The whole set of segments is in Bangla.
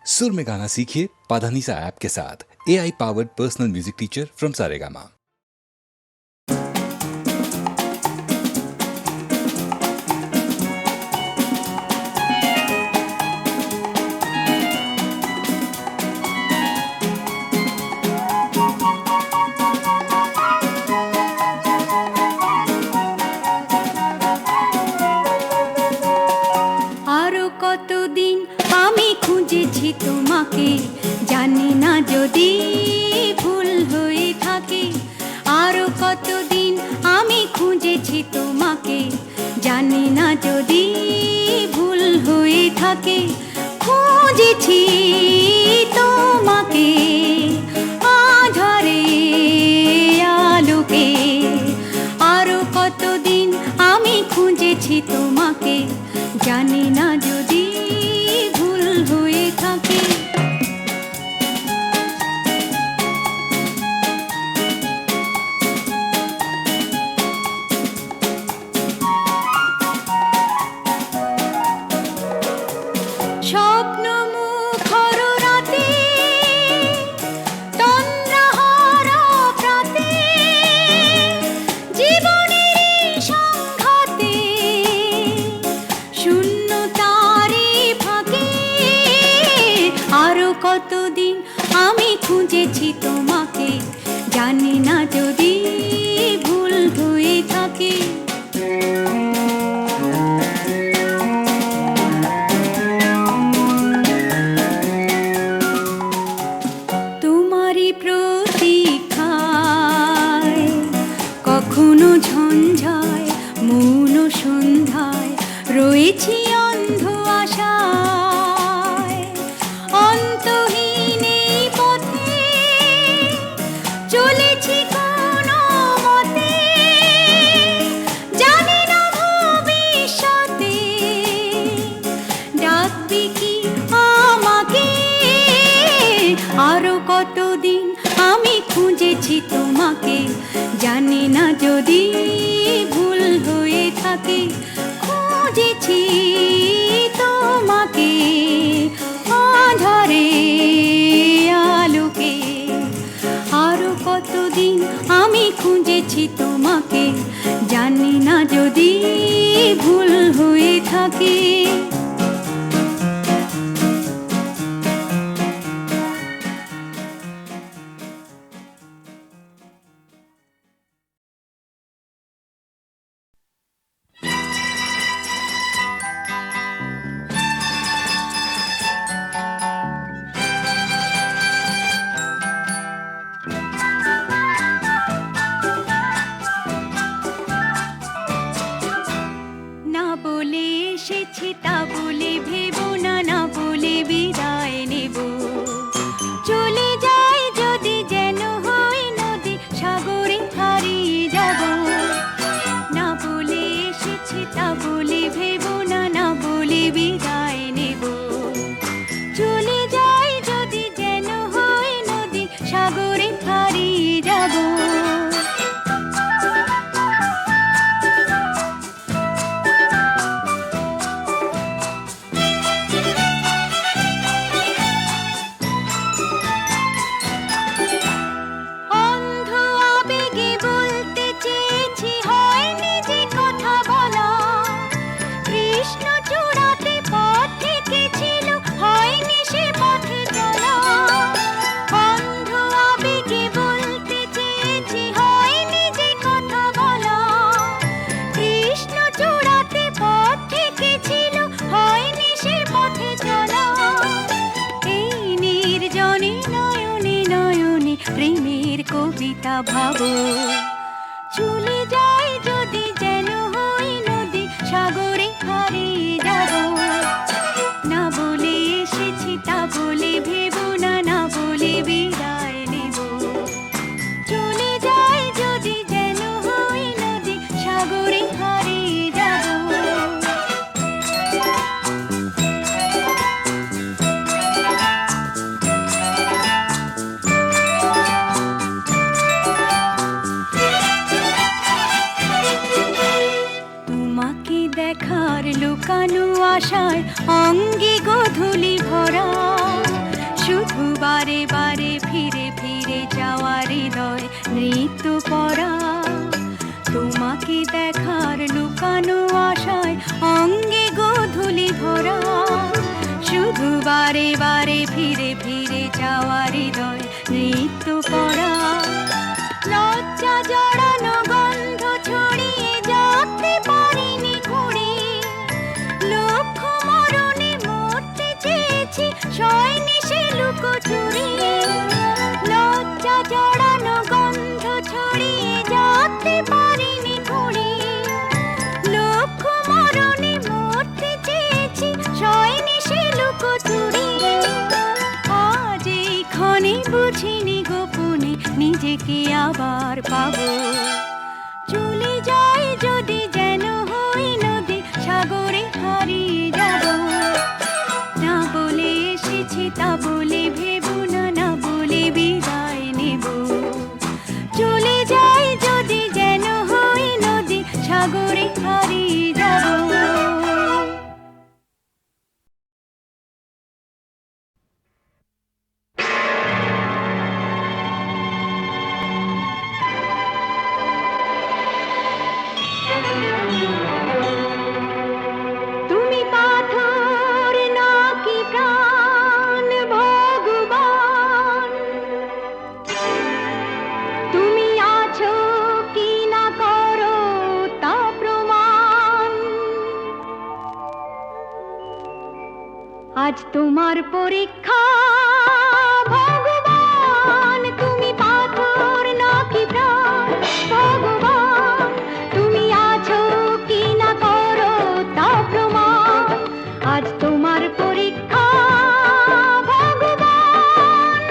सुर में गाना सीखिए पाधानीसा ऐप के साथ। AI powered personal music teacher from Saregama. কতদিন আমি খুঁজেছি তোমাকে, জানি না যদি ভুল হয়ে থাকে। আরো কতদিন আমি খুঁজেছি তোমাকে, জানি না যদি ভুল হয়ে থাকে। খুঁজেছি তোমাকে আধারে আলোকে, আরো কতদিন আমি খুঁজেছি তোমাকে, জানি না যদি ভুল হয়ে থাকে। স্বপ্ন মুখর রাতে, তন্দ্রাহারা প্রাতে, জীবনের সংঘাতে, শূন্যতারে ফাঁকে। আরো কতদিন আমি খুঁজেছি তোমাকে, জানি না যদি ভুল হয়ে থাকে। তোমারই প্রতীক্ষায় কখনো ঝঞ্ঝায় মৌন সন্ধ্যায় রয়েছি অন্ধ আশায়। অন্তহীন এই পথে চলেছি কোনো মতে, জানি না ভবিষ্যতে ডাকবি কি আমাকে। আরো কতদিন আমি খুঁজেছি তোমাকে, জানি না যদি ভুল হয়ে থাকে। খুঁজেছি তোমাকে আধারে আলোকে, আরো কতদিন আমি খুঁজেছি তোমাকে, জানি না যদি ভুল হয়ে থাকে। না বলে এসেছি তা বলে ভেবো না, না বলে বিদায় নেব। চলে যাই যদি যেন হয় নদী, সাগরে হারিয়ে যাব। না বলে এসেছি তা বলে ভেবো না, না বলে বিদায় নেব। চলে যাই যদি যেন হয় নদী, সাগরে হারিয়ে যাব। অন্ধ আবেগে বলতে চেয়েছি, হয়নি যে কথা বলা। কৃষ্ণ চূড়াতে পথ থেকেছিল, হয়নি সে পথে চলা। অন্ধ আবেগে বলতে চেয়েছি, হয়নি যে কথা বলা। কৃষ্ণ চূড়াতে পথ থেকেছিল, হয়নি সে পথে চলা। এই নির্জনে নয়নে নয়নে প্রেমের কবিতা ভাবো। চলে যাই যদি যেন হই নদী, সাগরে হারিয়ে যাব। না বলে এসেছি তা বলে ভেবো না, না বলে বিদায় নেব। চলে যাই যদি যেন হই নদী, সাগরে হারিয়ে যাব। দেখার লুকানো আশায় অঙ্গে গোধূলি ভরা, শুধু বারে বারে ফিরে ফিরে যাওয়া হৃদয় নৃত্য করা। লজ্জা জড়ানো গন্ধ ছড়িয়ে যেতে পারিনি ঘুরে, লক্ষ মরণে মরতে চেয়েছি শয়নি সে লুকোচুরি। লজ্জা জড়ানো গন্ধ ছড়িয়ে যেতে পারিনি ঘুরে, লক্ষ মরণে মরতে চেয়েছি শয়নি সে লুকোচুরি। আজ এই ক্ষণে বুঝিনি গোপনে নিজেকে আবার পাবো, চলে যাই যদি যেন হই নদী সাগরে হারিয়ে যাব। না বলে এসেছি তা বলে ভেবো না, না বলে বিদায় নেব। চলে যাই যদি যেন হই নদী সাগরে হারিয়ে যাব। তুমি পাথর নাকি প্রাণ ভগবান, তুমি আছো কি না করো তা প্রমাণ। আজ তোমার পরীক্ষা ভগবান, তুমি পাথর নাকি প্রাণ ভগবান, তুমি আছো কি না করো তা প্রমাণ। আজ তোমার পরীক্ষা ভগবান।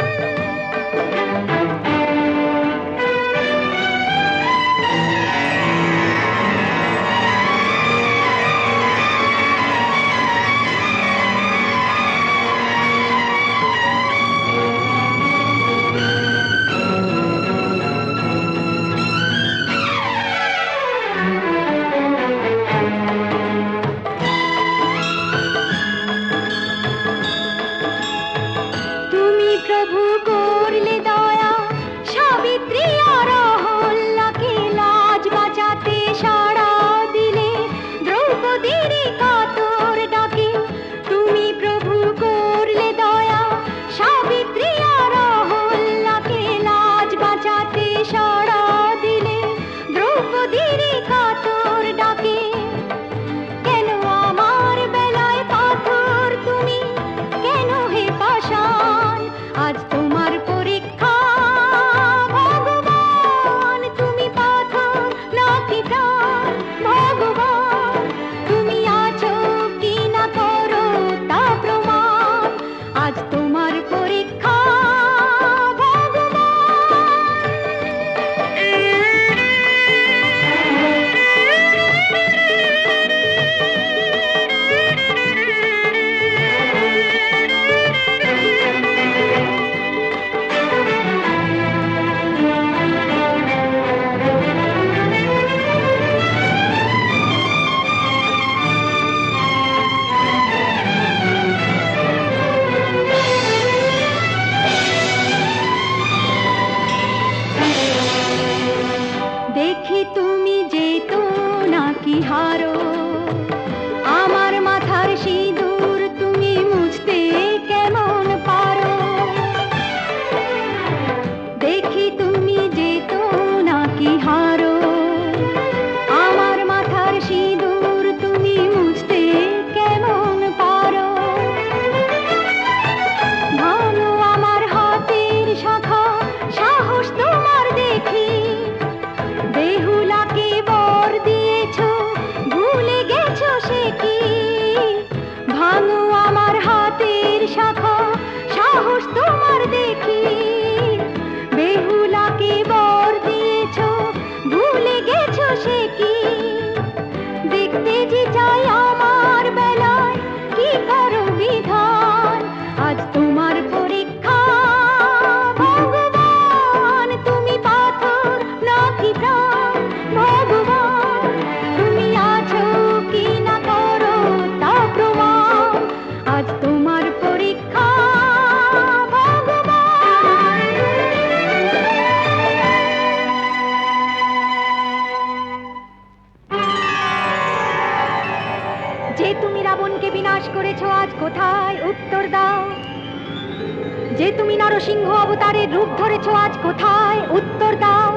যে তুমি নরসিংহ অবতারের রূপ ধরেছো আজ কোথায় উত্তর দাও।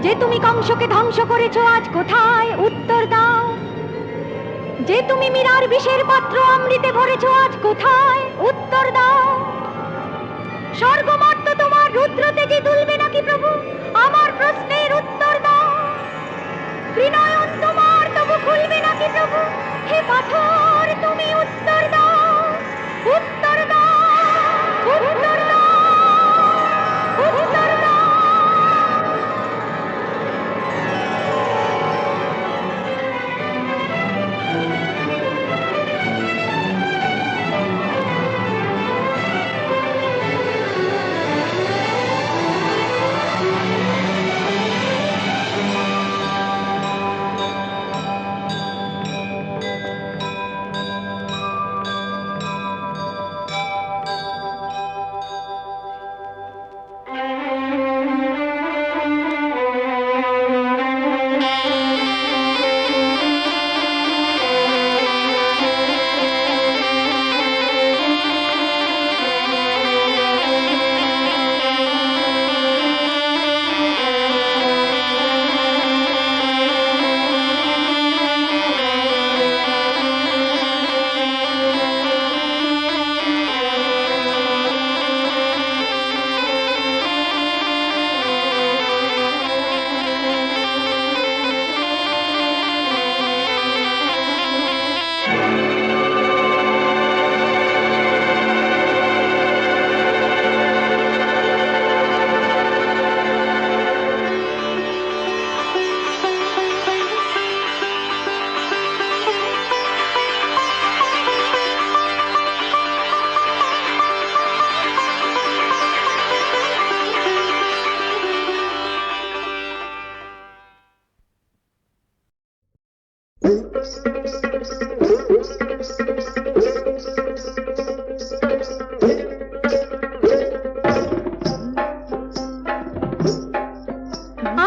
যে তুমি কংসকে ধ্বংস করেছো আজ কোথায় উত্তর দাও। যে তুমি মীরার বিষের পাত্র অমৃতে ভরেছো আজ কোথায় উত্তর দাও। স্বর্গমর্ত তোমার রুদ্র তেজে দুলবে নাকি প্রভু, আমার প্রশ্নের উত্তর দাও। ত্রিনয়ন তোমার তবু খুলবে নাকি প্রভু, হে পাথর তুমি উত্তর দাও। উত্তর দাও, উত্তর দাও, উত্তর দাও।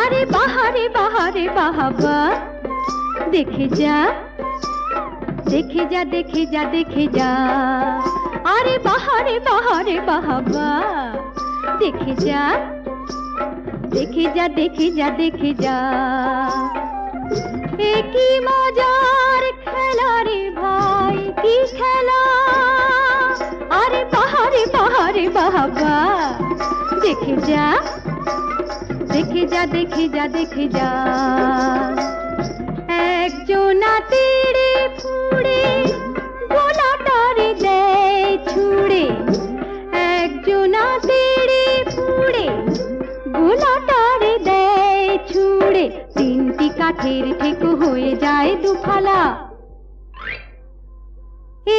আরে বাহারে বাহারে বাহাবা, দেখে যা দেখে যা দেখে যা দেখে যা। আরে বাহারে বাহারে বাহাবা, দেখে যা দেখে যা দেখে যা দেখে যা। এ কি মজার খেলা রে ভাই, কি খেলা। আরে বাহারে বাহারে বাহাবা, দেখে যা দেখে যা দেখে যা দেখে যা। একজনা তেড়ে ফুড়ে গোলাটারে দেয় ছুড়ে। একজনা তেড়ে ফুড়ে গোলাটারে দেয় ছুড়ে। তিনটি কাঠের ঠেকু হয়ে যায় দুফালা।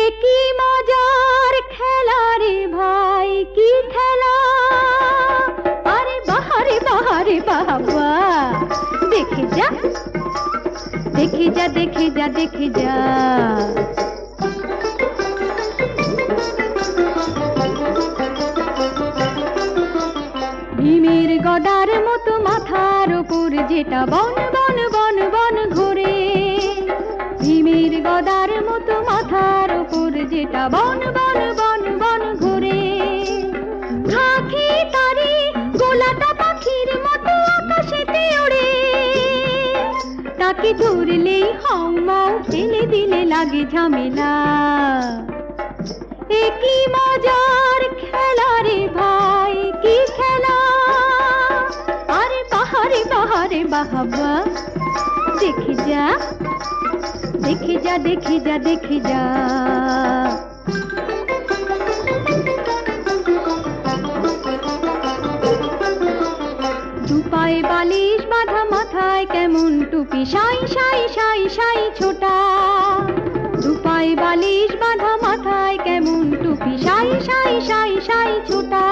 এ কি মজার খেলা রে ভাই, কি খেলা। আরে বাহারে বাহারে বাবা, দেখে যা দেখে যা দেখে যা দেখে যা। ভীমের গদার মতো মাথার উপর যেটা বন বন বন বন ঘোরে। ভীমের গদার মতো মাথার উপর যেটা বন বন বন বন ঘোরে। খাকি তারে গোলাটা পাখির মতো আকাশেতে ওড়ে। তাকে ধরলেই হাউ মাউ ফেলে দিলে লাগে ঝামেলা। এ কি মজার খেলা রে ভাই, কি খেলা। আরে বাহারে বাহারে বাহাবা, দেখে যা দেখে যা দেখে যা দেখে যা। দুপায়ে বালিশ বাঁধা, মাথায় কেমন টুপি, সাই সাই সাই সাই ছোটা। দুপায়ে বালিশ বাঁধা, মাথায় কেমন টুপি, সাই সাই সাই সাই ছোটা।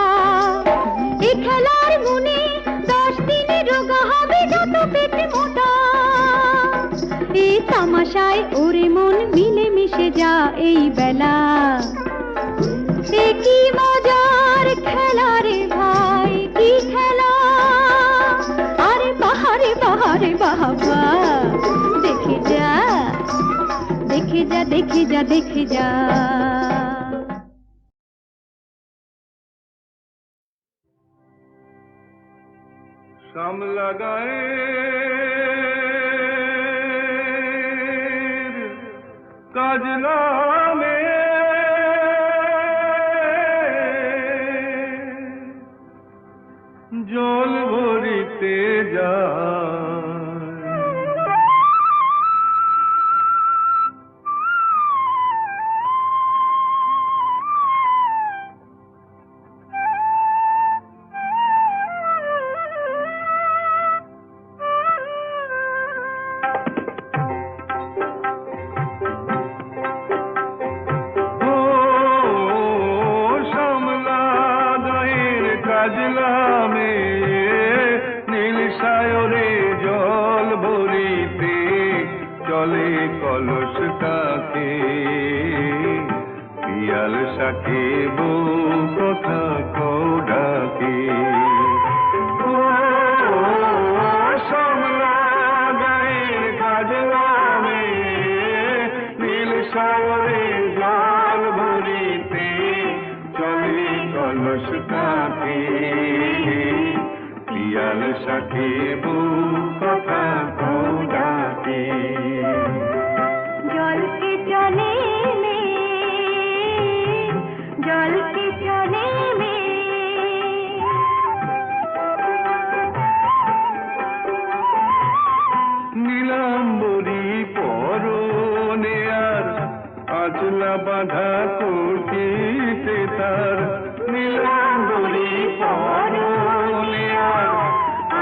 এ খেলার গুণে 10 দিনে রোগা হবে যত পেট মোটা। এই তামাশায় ওরে মন মিলে মিশে যা এই বেলা। এ কি মজার খেলা রে ভাই, কি খেলা। আরে বাহারে বাহারে বাবা, দেখে যা দেখে যা দেখে যা দেখে যা। কামলা গায়ের কাজলা মে জল ভরিতে যায় কাজলা মে নীল সায়রে জল ভরিতে চলে কলস কাকে পিয়াল সাকে বউ কথা কৌডাকে শ্যামলা গায়ের কাজলা মে নীল সায়রে জল ভরিতে চলে কলস কাকে পিয়াল সাথে বউ কথা কৌডাকে জলকে চলে মে জলকে চলে মে নীলাম্বরী পরনে আর আচলা বাঁধা কোটিতে তার নীলাম্বরী পরনে আর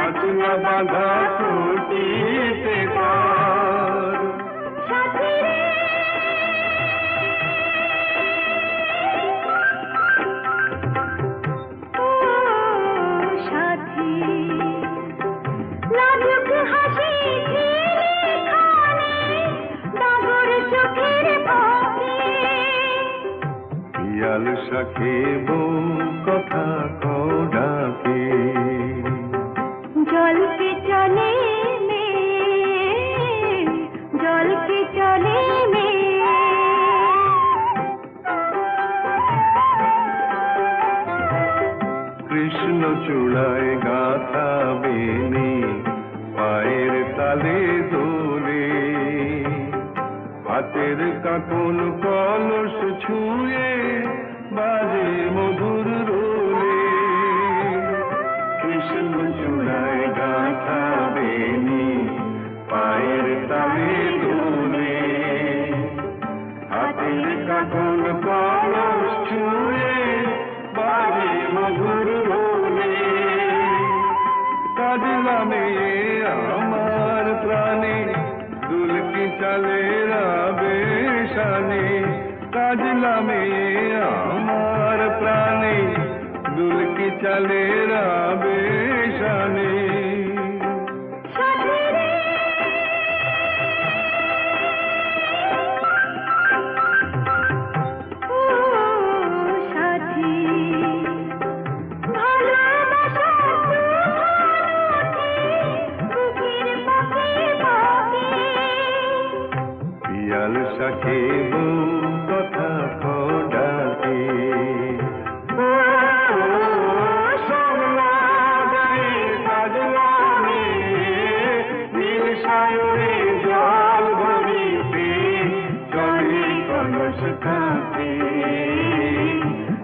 আচলা বাঁধা কোটিতে তার সাথী রে ও সাথী লাজুক হাসি ঝিলিখানে ডাগর চোখের পাখি পিয়াল সাথে বউ কথা কৌডাকে জলকে চলে মে জলকে চলে মে কৃষ্ণ চূড়ায় গাথা বেনি পায়ের তালে দোলে হাতের কাকন কলস ছুঁয়ে বাজে মধুর রোলে কৃষ্ণ চূড়ায় গাথা বেনি পায়ের তালে দোলে হাতের কাকন কলস ছুঁয়ে বাজে মধুর রোলে কাজলা মেয়ে আমার প্রাণে দুলকি চালে রাবে শানে কাজলা মেয়ে আমার প্রাণে দুলকি চালে রাবে শানে সাথী রে ও সাথী ভালোবাসার বুকের পাখি পাখি পিয়াল সাথে বউ কথা কৌডাকে শ্যামলা গায়ের কাজলা মে নীল সায়রে জল ভরিতে চলে কলস কাকে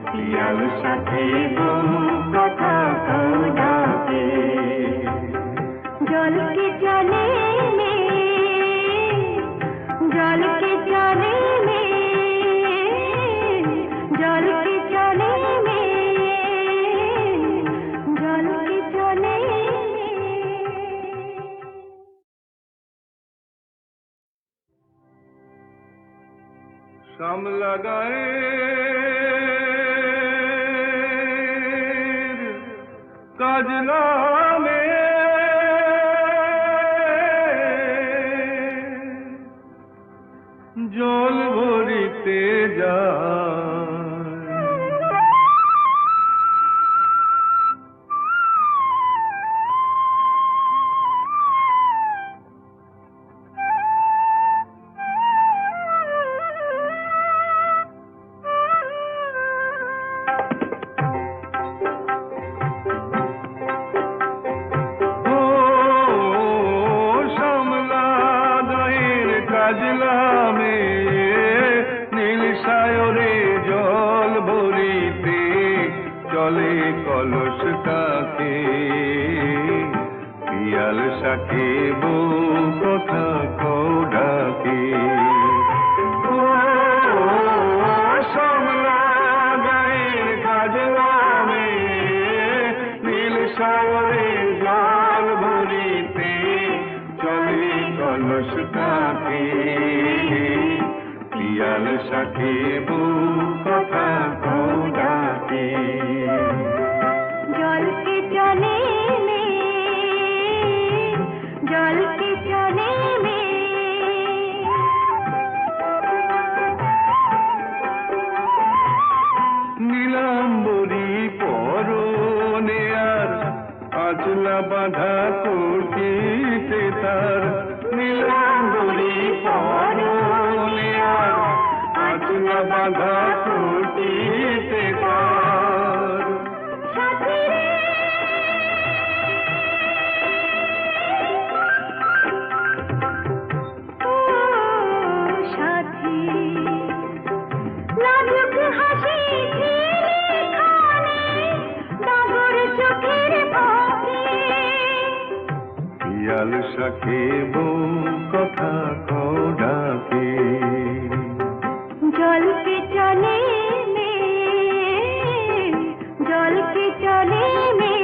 পিয়াল সাথে বউ কথা কৌডাকে জলকে চলে মে জলকে চলে মে জলকে চলে মে জলকে চলে মে শ্যামলা গায়ের কাজলা মে জল ভরিতে যায় ভরিতে চলে কলস কাকে পিয়াল সাথে বউ কথা কও ডাকে ও সমলা গায়ের কাজ নামে নীল সাগরে জল ভরিতে চলে কলস কাকে পিয়াল সাথে বউ কথা কও ডাকে জলকে চলে মে জলকে চলে মে নীলাম্বরী পরনে আর আচলা বাঁধা কোটিতে তার নীলাম্বরী পরনে আর আচলা বাঁধা কোটিতে তার সাথী রে ও সাথী লাজুক হাসি ছেলেখানে ডাগর চোখের ফাঁকে পিয়াল সাথে বউ কথা কও ডাকে জলকে চলে মে জলকে চলে মে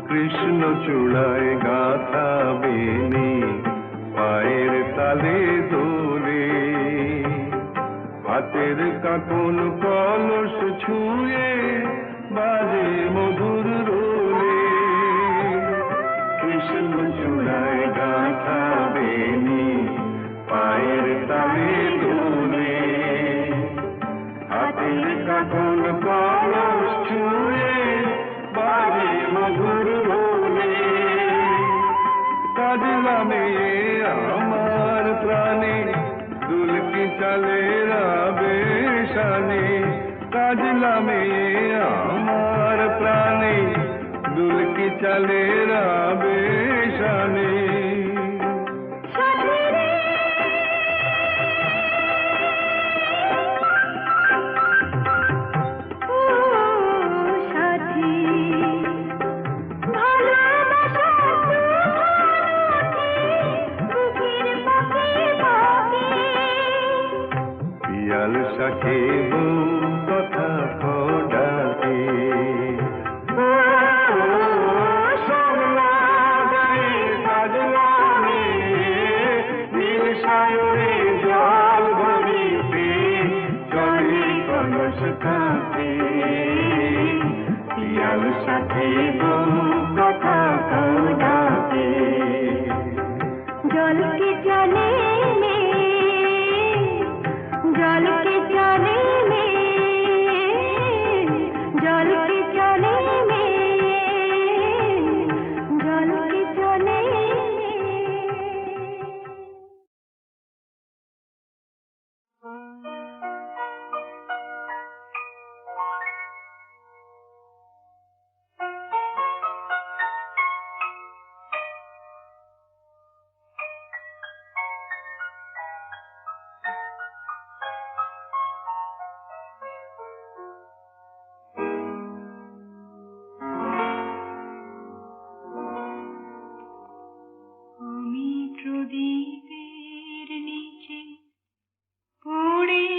কৃষ্ণ চূড়ায় গাথা বেনি পায়ের তালে দোলে হাতের কাকন কলস ছুঁয়ে বাজে মধুর রোলে কৃষ্ণ চূড়ায় গাথা বেনি পায়ের তালে দোলে হাতের কাকন কলস ছুঁয়ে বাজে মধুর রোলে কাজলা মেয়ে আমার প্রাণে দুলকি চলে রাবে শানে কাজলা মেয়ে আমার প্রাণে দুলকি চলে রাবে শানে সাথী রে ও সাথী ভালোবাসা বুকের পাখি পাখি পিয়াল সাথে বউ কথা কও ডাকে ও সমলা গায়ের কাজ নামে নীল সাগরে জল ভরিতে চলে কলস কাকে পিয়াল সাথে বউ কথা কও ডাকে জলকে চলে মে জলকে চলে মে জলকে চলে মে জলকে চলে মে আমি প্রদীপের নিচে পড়ে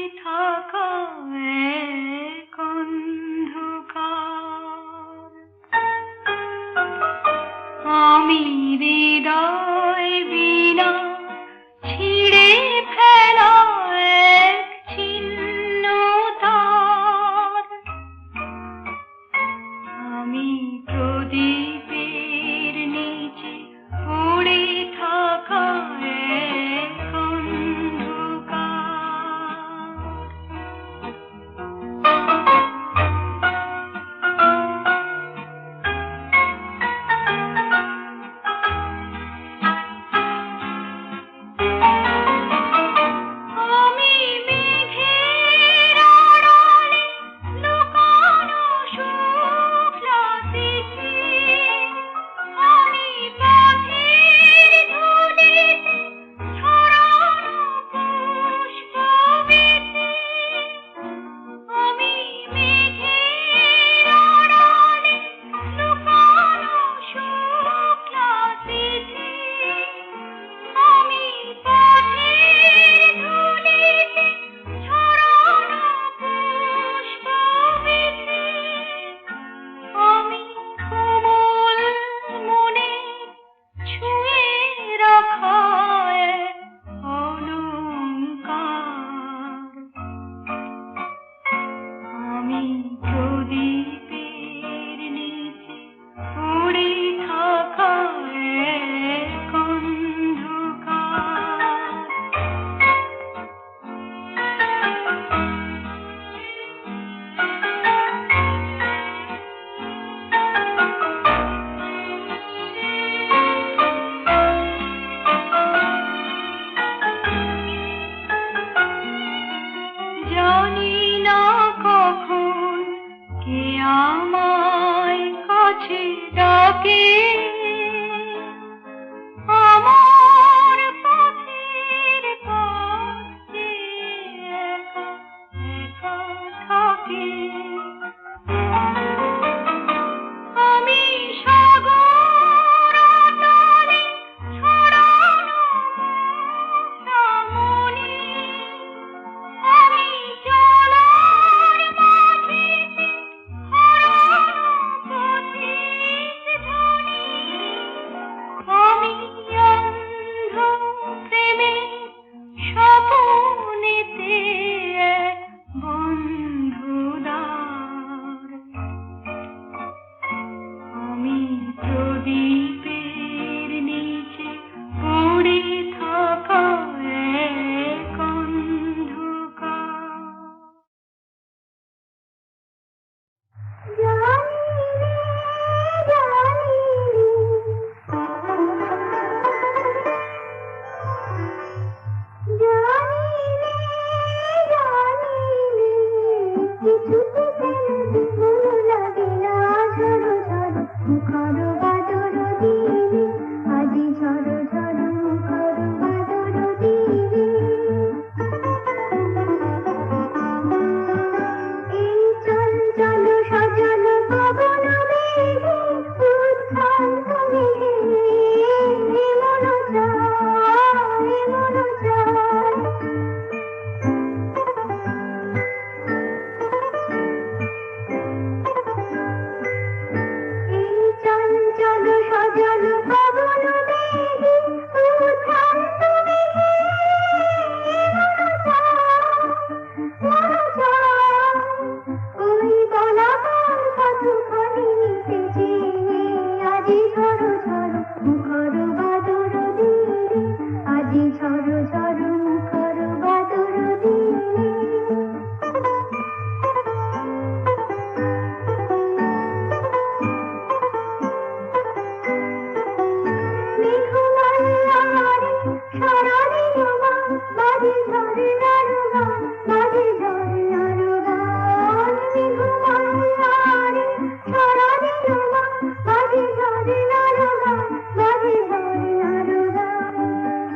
ঝরে আরো গান বাজে ঝরে আরো গান ঘুমাইয়ারে সারা দিন গান বাজে ঝরে আরো গান বাজে ঝরে আরো গান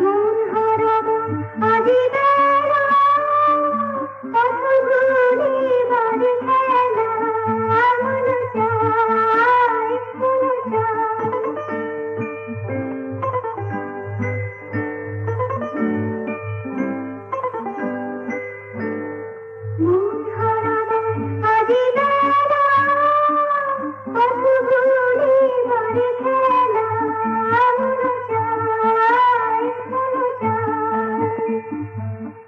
মন হারাবো আজি বেলা কত ঘুরি বাজে খেলা মন চাই মন চাই মন হারাবো আজি বেলা কত ঘুরি বাজে খেলা মন চাই মন চাই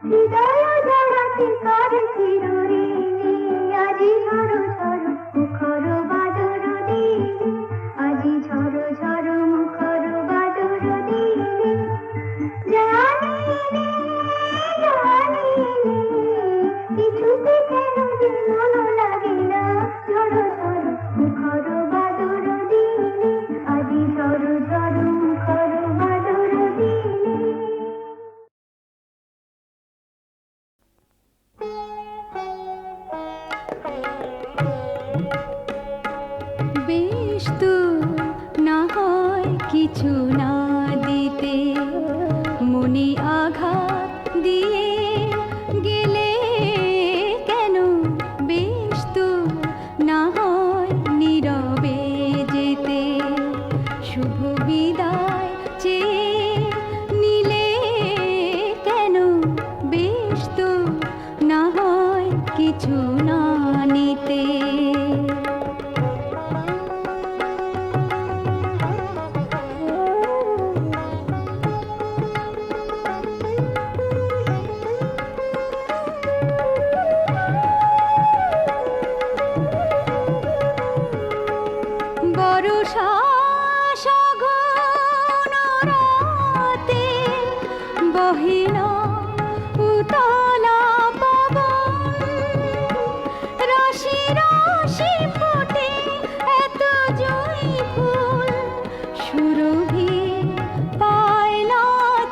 হৃদয় জড়াতে কারে চিরঋণী আজি ঝড় ঝড় মুখর বাদর দিনে আজি ঝড় ঝড় মুখর বাদর দিনে জানি নে কিছুতে কেন যে মন লাগে না ঝড় ঝড় মুখর বাদর দিনে আজি ঝড় ঝড় মুখর বাদর দিনে বেশ তো না হয় কিছু না দিতে মনে আঘাত দিয়ে গেলে কেন বেশ তো না হয় নীরবে যেতে শুভ বিদায় চেয়ে নিলে কেন বেশ তো না হয় কিছু না নিতে বর্ষা সঘন রাতে বহে না উতলা পবন রাশি রাশি ফোটে এত জয়ী ফুল সুরভি পায় না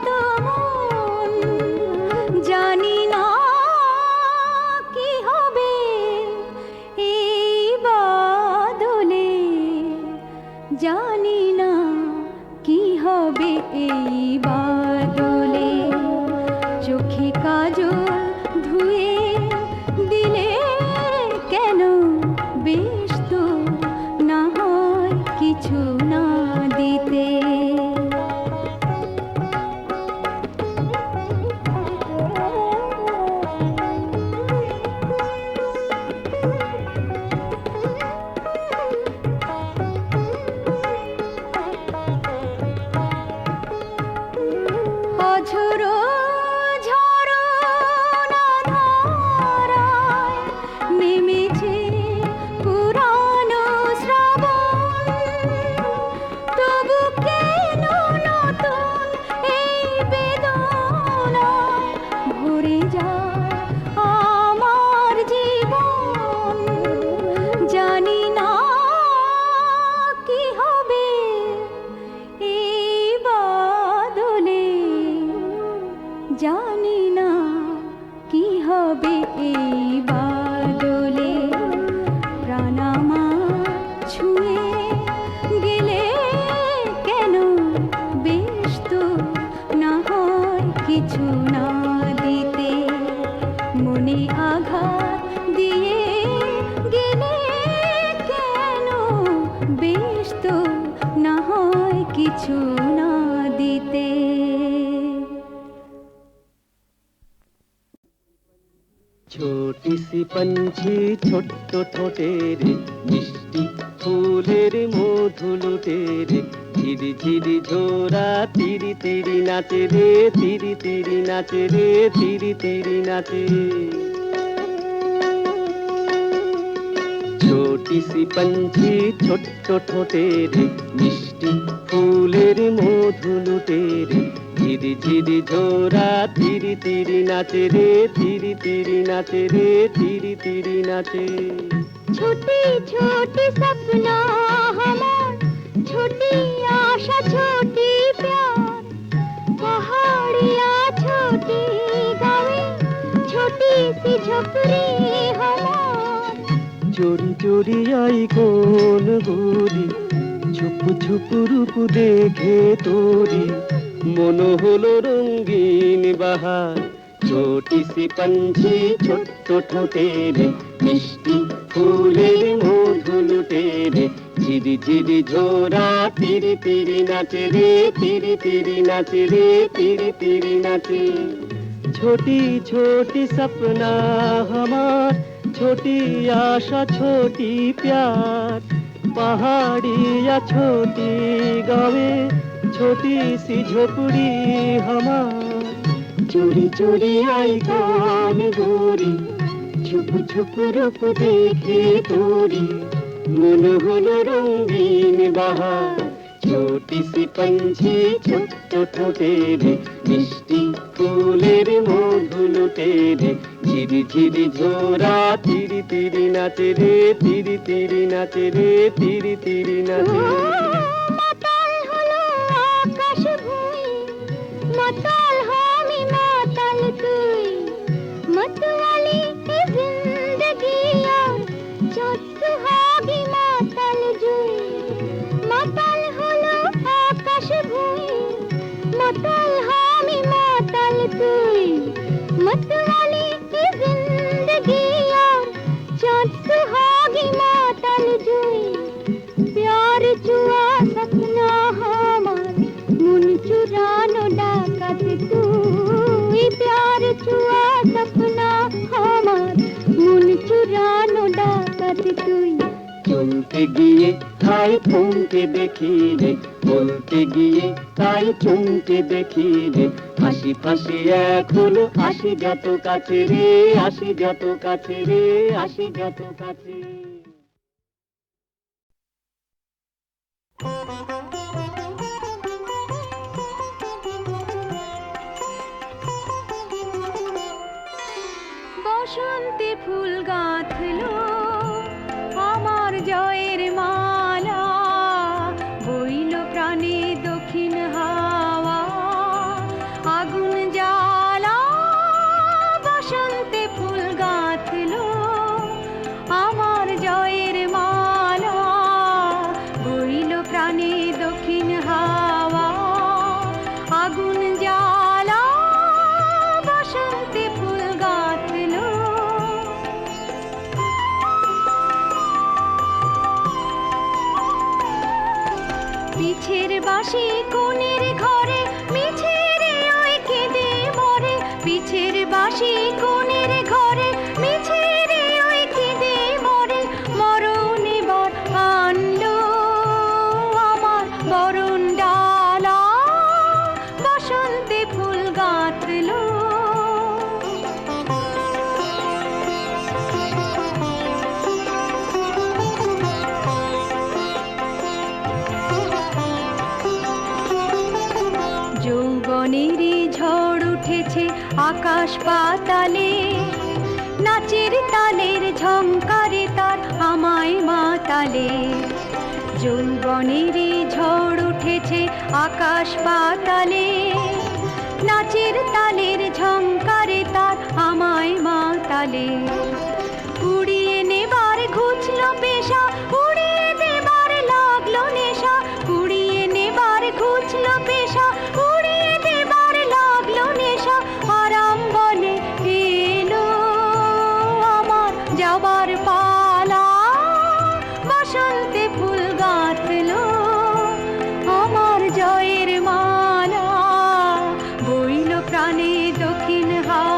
তো মন জানি না কি হবে এই বাদলে জানি না কি হবে এই বাদলে চোখে কাজল ধুয়ে দিলে কেন বেশ তো না হয় কিছু না দিতে অঝোরো ঝরনা ধারায় নেমেছে পুরানো শ্রাবণ তবু কেন নতুন এই বেদনায় ভরে যায় আমার জীবন জানি না কি হবে এই বাদলে জানি না কি হবে এই বাদলে প্রাণ আমার ছুঁয়ে গেলে কেন বেশ তো না হয় কিছু না দিতে মনে আঘাত দিয়ে গেলে কেন বেশ তো না হয় কিছু না দিতে छोटी सी पंछी ছোট্ট ঠোঁটের মিষ্টি ফুলের মধু লুটেরে ঝিরি ঝিরি ঝোরা তিরি তিরি নাচে রে তিরি তিরি নাচে রে তিরি তিরি নাচে छोटी सी पंछी ছোট্ট ঠোঁটের মিষ্টি ফুলের মধু লুটেরে ঝিরি ঝিরি ঝোরা তিরি তিরি নাচে রে তিরি তিরি নাচে রে তিরি তিরি নাচে छोटी छोटी सपना हमार छोटी आशा छोटी प्यार पहाड़िया छोटी गावे সি ঝপরি আমার চোরি চোরি আই কোন গুরি ছুপ ছুপ রূপ দেখে তোরি মন হলো রঙিন বাহার ছোটি সি পঞ্ছি ছোট্ট ঠোঁটের মিষ্টি ফুলের মধু লুটের ঝিরি ঝিরি ঝোরা তিরি তিরি নাচে রে তিরি তিরি নাচে রে তিরি তিরি নাচে छोटी छोटी सपना हमार छोटी आशा छोटी प्यार पहाड़ी या छोटी गावे छोटी सी झोपड़ी हमार चोरी चोरी आई कान गोरी छुप छुप रूप देखे तोरी मन हलो रंगीन बहार छोटी सी पंछी ছোট্ট ঠোঁটের মিষ্টি ফুলের মধু লুটের ঝিরি ঝিরি ঝোরা তিরি তিরি নাচে রে তিরি তিরি নাচে রে তিরি তিরি নাচে মাতাল হলো আকাশ ভুঁই মাতাল আমি মাতাল তুই मतवाली है जिंदगी यार चोट सुहागी माताल जुई माताल হলো আকাশ ভুঁই মাতাল আমি মাতাল তুই मतवाली है जिंदगी यार चोट सुहागी माताल जुई प्यार जुआ सपना हमार मुन चुरानो डाकत তুই प्यार जुआ सपना हमार मुन चुरानो डाकत তুই চলতে গিয়ে তাই থমকে দেখি রে বলতে গিয়ে তাই চমকে দেখি রে হাসি ফাঁসি এক হলো আসি যত কাছে রে আসি যত কাছে রে আসি যত কাছে বসন্তে ফুল গাঁথলো আমার জয়ের মালা বইল প্রাণে দক্ষিণ হাওয়া আগুন জ্বালা বসন্তে ফুল গাঁথলো আমার জয়ের মালা বইল প্রাণে দক্ষিণ হাওয়া আগুন জ্বালা বসন্তে ফুল গাঁথলো পিছের বাঁশি কোণের ঘরে মিছে রে ওই কেঁদে মরে পিছের বাঁশি কোণের ঘরে মিছে রে ওই কেঁদে মরে মরণ এবার আনলো আমার বরণ ডালা বসন্তে ফুল গাঁথলো যৌবনেরই ঝড় উঠেছে আকাশ পাতালে নাচের তালের ঝংকারে তার আমায় মাতালে যৌবনেরই ঝড় উঠেছে আকাশ পাতালে নাচের তালের ঝংকারে তার আমায় মাতালে উড়িয়ে নেবার ঘুচলো পেশা উড়িয়ে দেবার লাগলো নেশা উড়িয়ে নেবার ঘুচলো পেশা উড়িয়ে দেবার লাগলো নেশা আরাম বলে এলো আমার যাবার পালা বসন্তে ফুল গাঁথলো আমার জয়ের মালা বইল প্রাণে দক্ষিণ হাওয়া